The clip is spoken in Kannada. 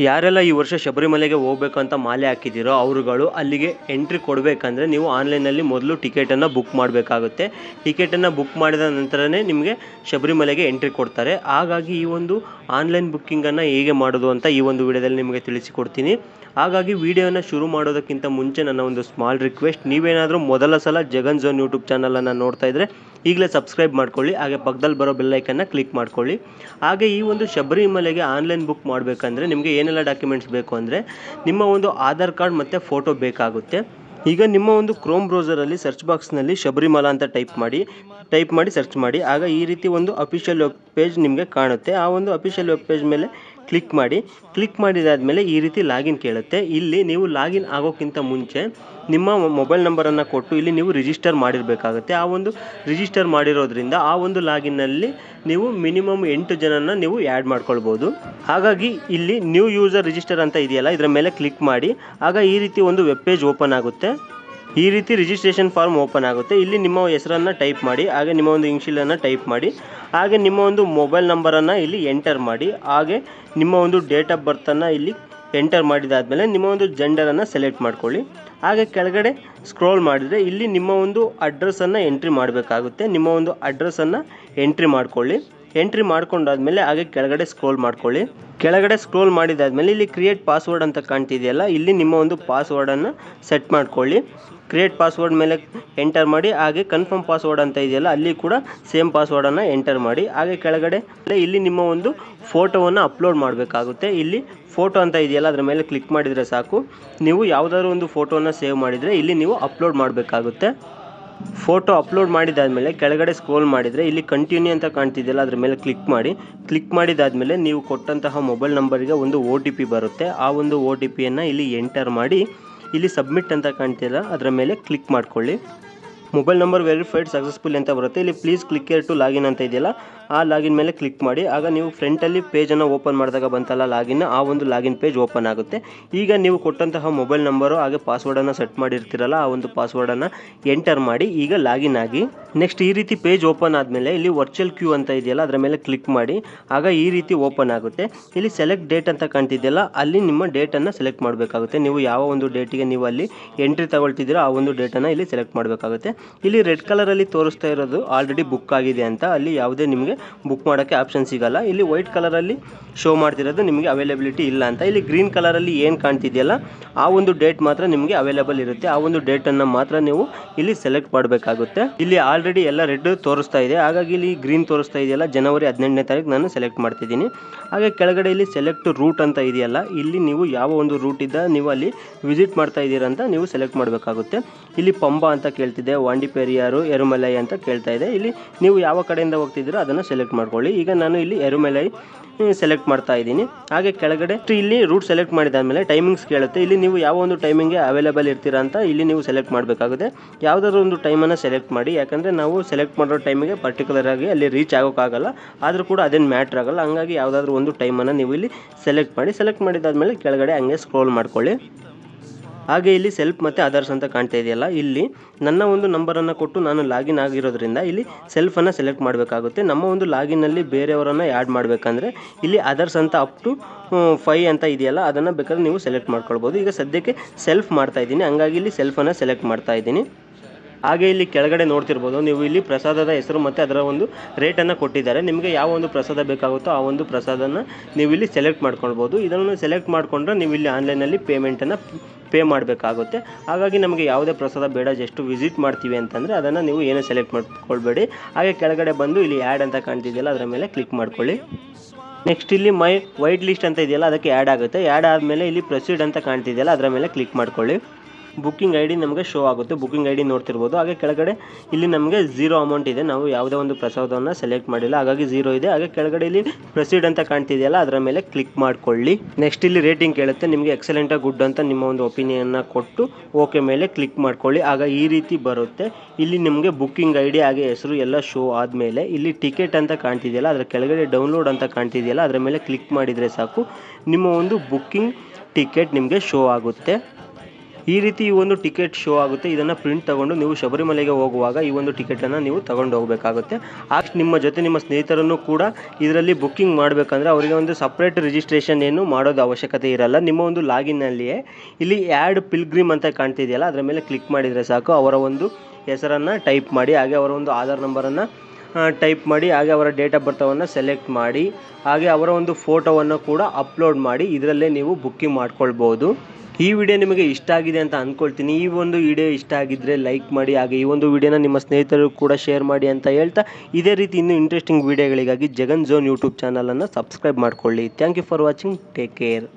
ಯಾರೆಲ್ಲ ಈ ವರ್ಷ ಶಬರಿಮಲೆಗೆ ಹೋಗ್ಬೇಕಂತ ಮಾಲೆ ಹಾಕಿದ್ದೀರೋ ಅವರುಗಳು ಅಲ್ಲಿಗೆ ಎಂಟ್ರಿ ಕೊಡಬೇಕಂದ್ರೆ ನೀವು ಆನ್ಲೈನಲ್ಲಿ ಮೊದಲು ಟಿಕೆಟನ್ನು ಬುಕ್ ಮಾಡಬೇಕಾಗುತ್ತೆ. ಟಿಕೆಟನ್ನು ಬುಕ್ ಮಾಡಿದ ನಂತರನೇ ನಿಮಗೆ ಶಬರಿಮಲೆಗೆ ಎಂಟ್ರಿ ಕೊಡ್ತಾರೆ. ಹಾಗಾಗಿ ಈ ಒಂದು ಆನ್ಲೈನ್ ಬುಕ್ಕಿಂಗನ್ನು ಹೇಗೆ ಮಾಡೋದು ಅಂತ ಈ ಒಂದು ವಿಡಿಯೋದಲ್ಲಿ ನಿಮಗೆ ತಿಳಿಸಿಕೊಡ್ತೀನಿ. ಹಾಗಾಗಿ ವಿಡಿಯೋನ ಶುರು ಮಾಡೋದಕ್ಕಿಂತ ಮುಂಚೆ ನನ್ನ ಒಂದು ಸ್ಮಾಲ್ ರಿಕ್ವೆಸ್ಟ್, ನೀವೇನಾದರೂ ಮೊದಲ ಸಲ ಜಗನ್ ಝೋನ್ ಯೂಟ್ಯೂಬ್ ಚಾನಲನ್ನು ನೋಡ್ತಾ ಇದ್ದರೆ ಈಗಲೇ ಸಬ್ಸ್ಕ್ರೈಬ್ ಮಾಡ್ಕೊಳ್ಳಿ, ಹಾಗೆ ಪಕ್ಕದಲ್ಲಿ ಬರೋ ಬೆಲ್ಲೈಕನ್ನು ಕ್ಲಿಕ್ ಮಾಡ್ಕೊಳ್ಳಿ. ಹಾಗೆ ಈ ಒಂದು ಶಬರಿಮಲೆಗೆ ಆನ್ಲೈನ್ ಬುಕ್ ಮಾಡಬೇಕಂದ್ರೆ ನಿಮಗೆ ಏನೆಲ್ಲ ಡಾಕ್ಯುಮೆಂಟ್ಸ್ ಬೇಕು ಅಂದರೆ ನಿಮ್ಮ ಒಂದು ಆಧಾರ್ ಕಾರ್ಡ್ ಮತ್ತು ಫೋಟೋ ಬೇಕಾಗುತ್ತೆ. ಈಗ ನಿಮ್ಮ ಒಂದು ಕ್ರೋಮ್ ಬ್ರೌಸರಲ್ಲಿ ಸರ್ಚ್ ಬಾಕ್ಸ್ನಲ್ಲಿ ಶಬರಿಮಲಾ ಅಂತ ಟೈಪ್ ಮಾಡಿ ಸರ್ಚ್ ಮಾಡಿ. ಆಗ ಈ ರೀತಿ ಒಂದು ಅಫಿಷಿಯಲ್ ವೆಬ್ ಪೇಜ್ ನಿಮಗೆ ಕಾಣುತ್ತೆ. ಆ ಒಂದು ಅಫಿಷಿಯಲ್ ವೆಬ್ ಪೇಜ್ ಮೇಲೆ ಕ್ಲಿಕ್ ಮಾಡಿದಾದಮೇಲೆ ಈ ರೀತಿ ಲಾಗಿನ್ ಕೇಳುತ್ತೆ. ಇಲ್ಲಿ ನೀವು ಲಾಗಿನ್ ಆಗೋಕ್ಕಿಂತ ಮುಂಚೆ ನಿಮ್ಮ ಮೊಬೈಲ್ ನಂಬರನ್ನು ಕೊಟ್ಟು ಇಲ್ಲಿ ನೀವು ರಿಜಿಸ್ಟರ್ ಮಾಡಿರಬೇಕಾಗುತ್ತೆ. ಆ ಒಂದು ರಿಜಿಸ್ಟರ್ ಮಾಡಿರೋದ್ರಿಂದ ಆ ಒಂದು ಲಾಗಿನ್ನಲ್ಲಿ ನೀವು ಮಿನಿಮಮ್ 8 ಜನನ ನೀವು ಆ್ಯಡ್ ಮಾಡ್ಕೊಳ್ಬೋದು. ಹಾಗಾಗಿ ಇಲ್ಲಿ ನ್ಯೂ ಯೂಸರ್ ರಿಜಿಸ್ಟರ್ ಅಂತ ಇದೆಯಲ್ಲ, ಇದರ ಮೇಲೆ ಕ್ಲಿಕ್ ಮಾಡಿ. ಆಗ ಈ ರೀತಿ ಒಂದು ವೆಬ್ ಪೇಜ್ ಓಪನ್ ಆಗುತ್ತೆ. ಈ ರೀತಿ ರಿಜಿಸ್ಟ್ರೇಷನ್ ಫಾರ್ಮ್ ಓಪನ್ ಆಗುತ್ತೆ. ಇಲ್ಲಿ ನಿಮ್ಮ ಹೆಸರನ್ನು ಟೈಪ್ ಮಾಡಿ, ಹಾಗೆ ನಿಮ್ಮ ಒಂದು ಇನಿಷಿಯಲನ್ನು ಟೈಪ್ ಮಾಡಿ, ಹಾಗೆ ನಿಮ್ಮ ಒಂದು ಮೊಬೈಲ್ ನಂಬರನ್ನು ಇಲ್ಲಿ ಎಂಟರ್ ಮಾಡಿ, ಹಾಗೆ ನಿಮ್ಮ ಒಂದು ಡೇಟ್ ಆಫ್ ಬರ್ತನ್ನು ಇಲ್ಲಿ ಎಂಟರ್ ಮಾಡಿದಾದಮೇಲೆ ನಿಮ್ಮ ಒಂದು ಜೆಂಡರನ್ನು ಸೆಲೆಕ್ಟ್ ಮಾಡ್ಕೊಳ್ಳಿ. ಹಾಗೆ ಕೆಳಗಡೆ ಸ್ಕ್ರೋಲ್ ಮಾಡಿದರೆ ಇಲ್ಲಿ ನಿಮ್ಮ ಒಂದು ಅಡ್ರೆಸ್ಸನ್ನು ಎಂಟ್ರಿ ಮಾಡಬೇಕಾಗುತ್ತೆ. ನಿಮ್ಮ ಒಂದು ಅಡ್ರೆಸ್ಸನ್ನು ಎಂಟ್ರಿ ಮಾಡ್ಕೊಳ್ಳಿ. ಎಂಟ್ರಿ ಮಾಡ್ಕೊಂಡಾದ್ಮೇಲೆ ಹಾಗೆ ಕೆಳಗಡೆ ಸ್ಕ್ರೋಲ್ ಮಾಡ್ಕೊಳ್ಳಿ. ಕೆಳಗಡೆ ಸ್ಕ್ರೋಲ್ ಮಾಡಿದಾದ್ಮೇಲೆ ಇಲ್ಲಿ ಕ್ರಿಯೇಟ್ ಪಾಸ್ವರ್ಡ್ ಅಂತ ಕಾಣ್ತಿದೆಯಲ್ಲ, ಇಲ್ಲಿ ನಿಮ್ಮ ಒಂದು ಪಾಸ್ವರ್ಡನ್ನು ಸೆಟ್ ಮಾಡ್ಕೊಳ್ಳಿ. ಕ್ರಿಯೇಟ್ ಪಾಸ್ವರ್ಡ್ ಮೇಲೆ ಎಂಟರ್ ಮಾಡಿ, ಹಾಗೆ ಕನ್ಫರ್ಮ್ ಪಾಸ್ವರ್ಡ್ ಅಂತ ಇದೆಯಲ್ಲ ಅಲ್ಲಿ ಕೂಡ ಸೇಮ್ ಪಾಸ್ವರ್ಡನ್ನು ಎಂಟರ್ ಮಾಡಿ. ಹಾಗೆ ಕೆಳಗಡೆ ಇಲ್ಲಿ ನಿಮ್ಮ ಒಂದು ಫೋಟೋವನ್ನು ಅಪ್ಲೋಡ್ ಮಾಡಬೇಕಾಗುತ್ತೆ. ಇಲ್ಲಿ ಫೋಟೋ ಅಂತ ಇದೆಯಲ್ಲ ಅದರ ಮೇಲೆ ಕ್ಲಿಕ್ ಮಾಡಿದರೆ ಸಾಕು. ನೀವು ಯಾವುದಾದ್ರು ಒಂದು ಫೋಟೋನ ಸೇವ್ ಮಾಡಿದರೆ ಇಲ್ಲಿ ನೀವು ಅಪ್ಲೋಡ್ ಮಾಡಬೇಕಾಗುತ್ತೆ. ಫೋಟೋ ಅಪ್ಲೋಡ್ ಮಾಡಿದಾದಮೇಲೆ ಕೆಳಗಡೆ ಸ್ಕ್ರೋಲ್ ಮಾಡಿದರೆ ಇಲ್ಲಿ ಕಂಟಿನ್ಯೂ ಅಂತ ಕಾಣ್ತಿದೆಯಲ್ಲ ಅದರ ಮೇಲೆ ಕ್ಲಿಕ್ ಮಾಡಿದಾದಮೇಲೆ ನೀವು ಕೊಟ್ಟಂತಹ ಮೊಬೈಲ್ ನಂಬರಿಗೆ ಒಂದು OTP ಬರುತ್ತೆ. ಆ ಒಂದು OTPಯನ್ನು ಇಲ್ಲಿ ಎಂಟರ್ ಮಾಡಿ ಇಲ್ಲಿ ಸಬ್ಮಿಟ್ ಅಂತ ಕಾಣ್ತಿಲ್ಲ ಅದರ ಮೇಲೆ ಕ್ಲಿಕ್ ಮಾಡ್ಕೊಳ್ಳಿ. ಮೊಬೈಲ್ ನಂಬರ್ ವೆರಿಫೈಡ್ ಸಕ್ಸಸ್ಫುಲ್ ಅಂತ ಬರುತ್ತೆ. ಇಲ್ಲಿ ಪ್ಲೀಸ್ ಕ್ಲಿಕ್ ಟು ಲಾಗಿನ್ ಅಂತ ಇದೆಯಲ್ಲ, ಆ ಲಾಗಿನ್ ಮೇಲೆ ಕ್ಲಿಕ್ ಮಾಡಿ. ಆಗ ನೀವು ಫ್ರಂಟಲ್ಲಿ ಪೇಜನ್ನು ಓಪನ್ ಮಾಡಿದಾಗ ಬಂತಲ್ಲ ಲಾಗಿನ್, ಆ ಒಂದು ಲಾಗಿನ್ ಪೇಜ್ ಓಪನ್ ಆಗುತ್ತೆ. ಈಗ ನೀವು ಕೊಟ್ಟಂತಹ ಮೊಬೈಲ್ ನಂಬರು ಹಾಗೆ ಪಾಸ್ವರ್ಡನ್ನು ಸೆಟ್ ಮಾಡಿರ್ತೀರಲ್ಲ, ಆ ಒಂದು ಪಾಸ್ವರ್ಡನ್ನು ಎಂಟರ್ ಮಾಡಿ ಈಗ ಲಾಗಿನ್ ಆಗಿ. ನೆಕ್ಸ್ಟ್ ಈ ರೀತಿ ಪೇಜ್ ಓಪನ್ ಆದಮೇಲೆ ಇಲ್ಲಿ ವರ್ಚುವಲ್ ಕ್ಯೂ ಅಂತ ಇದೆಯಲ್ಲ ಅದರ ಮೇಲೆ ಕ್ಲಿಕ್ ಮಾಡಿ. ಆಗ ಈ ರೀತಿ ಓಪನ್ ಆಗುತ್ತೆ. ಇಲ್ಲಿ ಸೆಲೆಕ್ಟ್ ಡೇಟ್ ಅಂತ ಕಾಣ್ತಿದೆಯಲ್ಲ, ಅಲ್ಲಿ ನಿಮ್ಮ ಡೇಟನ್ನು ಸೆಲೆಕ್ಟ್ ಮಾಡಬೇಕಾಗುತ್ತೆ. ನೀವು ಯಾವ ಒಂದು ಡೇಟಿಗೆ ನೀವು ಅಲ್ಲಿ ಎಂಟ್ರಿ ತಗೊಳ್ತಿದ್ದೀರೋ ಆ ಒಂದು ಡೇಟನ್ನು ಇಲ್ಲಿ ಸೆಲೆಕ್ಟ್ ಮಾಡಬೇಕಾಗುತ್ತೆ. ಇಲ್ಲಿ ರೆಡ್ ಕಲರಲ್ಲಿ ತೋರಿಸ್ತಾ ಇರೋದು ಆಲ್ರೆಡಿ ಬುಕ್ ಆಗಿದೆ ಅಂತ, ಅಲ್ಲಿ ಯಾವುದೇ ನಿಮಗೆ ಬುಕ್ ಮಾಡೋಕ್ಕೆ ಆಪ್ಷನ್ ಸಿಗಲ್ಲ. ಇಲ್ಲಿ ವೈಟ್ ಕಲರಲ್ಲಿ ಶೋ ಮಾಡ್ತಿರೋದು ನಿಮಗೆ ಅವೈಲಬಿಲಿಟಿ ಇಲ್ಲ ಅಂತ. ಇಲ್ಲಿ ಗ್ರೀನ್ ಕಲರಲ್ಲಿ ಏನು ಕಾಣ್ತಿದೆಯಲ್ಲ ಆ ಒಂದು ಡೇಟ್ ಮಾತ್ರ ನಿಮಗೆ ಅವೈಲೇಬಲ್ ಇರುತ್ತೆ. ಆ ಒಂದು ಡೇಟನ್ನು ಮಾತ್ರ ನೀವು ಇಲ್ಲಿ ಸೆಲೆಕ್ಟ್ ಮಾಡಬೇಕಾಗುತ್ತೆ. ಇಲ್ಲಿ ಆಲ್ರೆಡಿ ಎಲ್ಲ ರೆಡ್ ತೋರಿಸ್ತಾ ಇದೆ, ಹಾಗಾಗಿ ಇಲ್ಲಿ ಗ್ರೀನ್ ತೋರಿಸ್ತಾ ಇದೆಯಲ್ಲ, ಜನವರಿ 18ನೇ ತಾರೀಕು ನಾನು ಸೆಲೆಕ್ಟ್ ಮಾಡ್ತಿದ್ದೀನಿ. ಹಾಗೆ ಕೆಳಗಡೆ ಇಲ್ಲಿ ಸೆಲೆಕ್ಟ್ ರೂಟ್ ಅಂತ ಇದೆಯಲ್ಲ, ಇಲ್ಲಿ ನೀವು ಯಾವ ಒಂದು ರೂಟ್ ಇದ್ದ ನೀವು ಅಲ್ಲಿ ವಿಸಿಟ್ ಮಾಡ್ತಾ ಇದ್ದೀರಂತ ನೀವು ಸೆಲೆಕ್ಟ್ ಮಾಡಬೇಕಾಗುತ್ತೆ. ಇಲ್ಲಿ ಪಂಬಾ ಅಂತ ಕೇಳ್ತಿದೆ, ವಾಂಡಿಪೆರಿಯಾರು, ಎರುಮಲೈ ಅಂತ ಕೇಳ್ತಾ ಇದೆ. ಇಲ್ಲಿ ನೀವು ಯಾವ ಕಡೆಯಿಂದ ಹೋಗ್ತಿದ್ದೀರೋ ಅದನ್ನು ಸೆಲೆಕ್ಟ್ ಮಾಡ್ಕೊಳ್ಳಿ. ಈಗ ನಾನು ಇಲ್ಲಿ ಎರುಮಲೈ ಸೆಲೆಕ್ಟ್ ಮಾಡ್ತಾ ಇದ್ದೀನಿ. ಹಾಗೆ ಕೆಳಗಡೆ ಇಲ್ಲಿ ರೂಟ್ ಸೆಲೆಕ್ಟ್ ಮಾಡಿದಾದ್ಮೇಲೆ ಟೈಮಿಂಗ್ಸ್ ಕೇಳುತ್ತೆ. ಇಲ್ಲಿ ನೀವು ಯಾವ ಒಂದು ಟೈಮಿಂಗ್ಗೆ ಅವೈಲೇಬಲ್ ಇರ್ತೀರಾ ಅಂತ ಇಲ್ಲಿ ನೀವು ಸೆಲೆಕ್ಟ್ ಮಾಡಬೇಕಾಗುತ್ತೆ. ಯಾವುದಾದ್ರು ಒಂದು ಟೈಮನ್ನು ಸೆಲೆಕ್ಟ್ ಮಾಡಿ, ಯಾಕಂದರೆ ನಾವು ಸೆಲೆಕ್ಟ್ ಮಾಡೋ ಟೈಮಿಗೆ ಪರ್ಟಿಕ್ಯುಲರ್ ಆಗಿ ಅಲ್ಲಿ ರೀಚ್ ಆಗೋಕ್ಕಾಗಲ್ಲ, ಆದರೂ ಕೂಡ ಅದೇನು ಮ್ಯಾಟ್ರ್ ಆಗಲ್ಲ. ಹಂಗಾಗಿ ಯಾವುದಾದ್ರೂ ಒಂದು ಟೈಮನ್ನು ನೀವು ಇಲ್ಲಿ ಸೆಲೆಕ್ಟ್ ಮಾಡಿದಾದ್ಮೇಲೆ ಕೆಳಗಡೆ ಹಂಗೆ ಸ್ಕ್ರೋಲ್ ಮಾಡ್ಕೊಳ್ಳಿ. ಹಾಗೆ ಇಲ್ಲಿ ಸೆಲ್ಫ್ ಮತ್ತು ಅದರ್ಸ್ ಅಂತ ಕಾಣ್ತಾ ಇದೆಯಲ್ಲ, ಇಲ್ಲಿ ನನ್ನ ಒಂದು ನಂಬರನ್ನು ಕೊಟ್ಟು ನಾನು ಲಾಗಿನ್ ಆಗಿರೋದ್ರಿಂದ ಇಲ್ಲಿ ಸೆಲ್ಫನ್ನು ಸೆಲೆಕ್ಟ್ ಮಾಡಬೇಕಾಗುತ್ತೆ. ನಮ್ಮ ಒಂದು ಲಾಗಿನಲ್ಲಿ ಬೇರೆಯವರನ್ನು ಆ್ಯಡ್ ಮಾಡಬೇಕಂದ್ರೆ ಇಲ್ಲಿ ಅದರ್ಸ್ ಅಂತ ಅಪ್ ಟು 5 ಅಂತ ಇದೆಯಲ್ಲ ಅದನ್ನು ಬೇಕಾದ್ರೆ ನೀವು ಸೆಲೆಕ್ಟ್ ಮಾಡ್ಕೊಳ್ಬೋದು. ಈಗ ಸದ್ಯಕ್ಕೆ ಸೆಲ್ಫ್ ಮಾಡ್ತಾ ಇದ್ದೀನಿ, ಹಂಗಾಗಿ ಇಲ್ಲಿ ಸೆಲ್ಫನ್ನು ಸೆಲೆಕ್ಟ್ ಮಾಡ್ತಾ ಇದ್ದೀನಿ. ಹಾಗೆ ಇಲ್ಲಿ ಕೆಳಗಡೆ ನೋಡ್ತಿರ್ಬೋದು ನೀವು, ಇಲ್ಲಿ ಪ್ರಸಾದದ ಹೆಸರು ಮತ್ತು ಅದರ ಒಂದು ರೇಟನ್ನು ಕೊಟ್ಟಿದ್ದಾರೆ. ನಿಮಗೆ ಯಾವ ಒಂದು ಪ್ರಸಾದ ಬೇಕಾಗುತ್ತೋ ಆ ಒಂದು ಪ್ರಸಾದನ ನೀವು ಇಲ್ಲಿ ಸೆಲೆಕ್ಟ್ ಮಾಡ್ಕೊಳ್ಬೋದು. ಇದನ್ನು ಸೆಲೆಕ್ಟ್ ಮಾಡಿಕೊಂಡ್ರೆ ನೀವು ಇಲ್ಲಿ ಆನ್ಲೈನಲ್ಲಿ ಪೇಮೆಂಟನ್ನು ಪೇ ಮಾಡಬೇಕಾಗುತ್ತೆ. ಹಾಗಾಗಿ ನಮಗೆ ಯಾವುದೇ ಪ್ರಸಾದ ಬೇಡ, ಜಸ್ಟ್ ವಿಸಿಟ್ ಮಾಡ್ತೀವಿ ಅಂತಂದರೆ ಅದನ್ನು ನೀವು ಏನೂ ಸೆಲೆಕ್ಟ್ ಮಾಡ್ಕೊಳ್ಬೇಡಿ. ಹಾಗೆ ಕೆಳಗಡೆ ಬಂದು ಇಲ್ಲಿ ಆ್ಯಡ್ ಅಂತ ಕಾಣ್ತಿದೆಯಲ್ಲ ಅದರ ಮೇಲೆ ಕ್ಲಿಕ್ ಮಾಡ್ಕೊಳ್ಳಿ. ನೆಕ್ಸ್ಟ್ ಇಲ್ಲಿ ಮೈ ವೈಟ್ ಲಿಸ್ಟ್ ಅಂತ ಇದೆಯಲ್ಲ ಅದಕ್ಕೆ ಆ್ಯಡ್ ಆಗುತ್ತೆ. ಆ್ಯಡ್ ಆದಮೇಲೆ ಇಲ್ಲಿ ಪ್ರೊಸೀಡ್ ಅಂತ ಕಾಣ್ತಿದೆಯಲ್ಲ ಅದರ ಮೇಲೆ ಕ್ಲಿಕ್ ಮಾಡ್ಕೊಳ್ಳಿ. ಬುಕ್ಕಿಂಗ್ ID ನಮಗೆ ಶೋ ಆಗುತ್ತೆ. ಬುಕ್ಕಿಂಗ್ ID ನೋಡ್ತಿರ್ಬೋದು. ಹಾಗೆ ಕೆಳಗಡೆ ಇಲ್ಲಿ ನಮಗೆ 0 ಅಮೌಂಟ್ ಇದೆ, ನಾವು ಯಾವುದೇ ಒಂದು ಪ್ರಸಾದವನ್ನು ಸೆಲೆಕ್ಟ್ ಮಾಡಿಲ್ಲ, ಹಾಗಾಗಿ 0 ಇದೆ. ಹಾಗೆ ಕೆಳಗಡೆ ಇಲ್ಲಿ ಪ್ರೊಸೀಡ್ ಅಂತ ಕಾಣ್ತಿದೆಯಲ್ಲ ಅದರ ಮೇಲೆ ಕ್ಲಿಕ್ ಮಾಡ್ಕೊಳ್ಳಿ. ನೆಕ್ಸ್ಟ್ ಇಲ್ಲಿ ರೇಟಿಂಗ್ ಕೇಳುತ್ತೆ, ನಿಮಗೆ ಎಕ್ಸಲೆಂಟ್ ಗುಡ್ ಅಂತ ನಿಮ್ಮ ಒಂದು ಒಪಿನಿಯನ್ನ ಕೊಟ್ಟು ಓಕೆ ಮೇಲೆ ಕ್ಲಿಕ್ ಮಾಡ್ಕೊಳ್ಳಿ. ಆಗ ಈ ರೀತಿ ಬರುತ್ತೆ. ಇಲ್ಲಿ ನಿಮಗೆ ಬುಕ್ಕಿಂಗ್ ID ಹಾಗೆ ಹೆಸರು ಎಲ್ಲ ಶೋ ಆದಮೇಲೆ ಇಲ್ಲಿ ಟಿಕೆಟ್ ಅಂತ ಕಾಣ್ತಿದೆಯಲ್ಲ ಅದರ ಕೆಳಗಡೆ ಡೌನ್ಲೋಡ್ ಅಂತ ಕಾಣ್ತಿದೆಯಲ್ಲ ಅದರ ಮೇಲೆ ಕ್ಲಿಕ್ ಮಾಡಿದರೆ ಸಾಕು, ನಿಮ್ಮ ಒಂದು ಬುಕ್ಕಿಂಗ್ ಟಿಕೆಟ್ ನಿಮಗೆ ಶೋ ಆಗುತ್ತೆ. ಈ ರೀತಿ ಈ ಒಂದು ಟಿಕೆಟ್ ಶೋ ಆಗುತ್ತೆ. ಇದನ್ನು ಪ್ರಿಂಟ್ ತಗೊಂಡು ನೀವು ಶಬರಿಮಲೆಗೆ ಹೋಗುವಾಗ ಈ ಒಂದು ಟಿಕೆಟನ್ನು ನೀವು ತಗೊಂಡು ಹೋಗಬೇಕಾಗುತ್ತೆ. ನಿಮ್ಮ ಜೊತೆ ನಿಮ್ಮ ಸ್ನೇಹಿತರನ್ನು ಕೂಡ ಇದರಲ್ಲಿ ಬುಕ್ಕಿಂಗ್ ಮಾಡಬೇಕಂದ್ರೆ ಅವರಿಗೆ ಒಂದು ಸಪ್ರೇಟ್ ರಿಜಿಸ್ಟ್ರೇಷನ್ ಏನು ಮಾಡೋದು ಅವಶ್ಯಕತೆ ಇರಲ್ಲ. ನಿಮ್ಮ ಒಂದು ಲಾಗಿನ್ನಲ್ಲಿಯೇ ಇಲ್ಲಿ ಆ್ಯಡ್ ಪಿಲ್ಗ್ರಿಮ್ ಅಂತ ಕಾಣ್ತಿದೆಯಲ್ಲ, ಅದರ ಮೇಲೆ ಕ್ಲಿಕ್ ಮಾಡಿದರೆ ಸಾಕು. ಅವರ ಒಂದು ಹೆಸರನ್ನು ಟೈಪ್ ಮಾಡಿ, ಹಾಗೆ ಅವರ ಒಂದು ಆಧಾರ್ ನಂಬರನ್ನು ಟೈಪ್ ಮಾಡಿ, ಹಾಗೆ ಅವರ ಡೇಟ್ ಆಫ್ ಬರ್ತವನ್ನು ಸೆಲೆಕ್ಟ್ ಮಾಡಿ, ಹಾಗೆ ಅವರ ಒಂದು ಫೋಟೋವನ್ನು ಕೂಡ ಅಪ್ಲೋಡ್ ಮಾಡಿ ಇದರಲ್ಲೇ ನೀವು ಬುಕ್ಕಿಂಗ್ ಮಾಡ್ಕೊಳ್ಬೋದು. ಈ ವಿಡಿಯೋ ನಿಮಗೆ ಇಷ್ಟ ಆಗಿದೆ ಅಂತ ಅಂದ್ಕೊಳ್ತೀನಿ. ಈ ಒಂದು ವಿಡಿಯೋ ಇಷ್ಟ ಆಗಿದ್ದರೆ ಲೈಕ್ ಮಾಡಿ, ಹಾಗೆ ಈ ಒಂದು ವಿಡಿಯೋನ ನಿಮ್ಮ ಸ್ನೇಹಿತರು ಕೂಡ ಶೇರ್ ಮಾಡಿ ಅಂತ ಹೇಳ್ತಾ, ಇದೇ ರೀತಿ ಇನ್ನೂ ಇಂಟ್ರೆಸ್ಟಿಂಗ್ ವಿಡಿಯೋಗಳಿಗಾಗಿ ಜಗನ್ ಝೋನ್ ಯೂಟ್ಯೂಬ್ ಚಾನಲನ್ನು ಸಬ್ಸ್ಕ್ರೈಬ್ ಮಾಡ್ಕೊಳ್ಳಿ. Thank you for watching. Take care.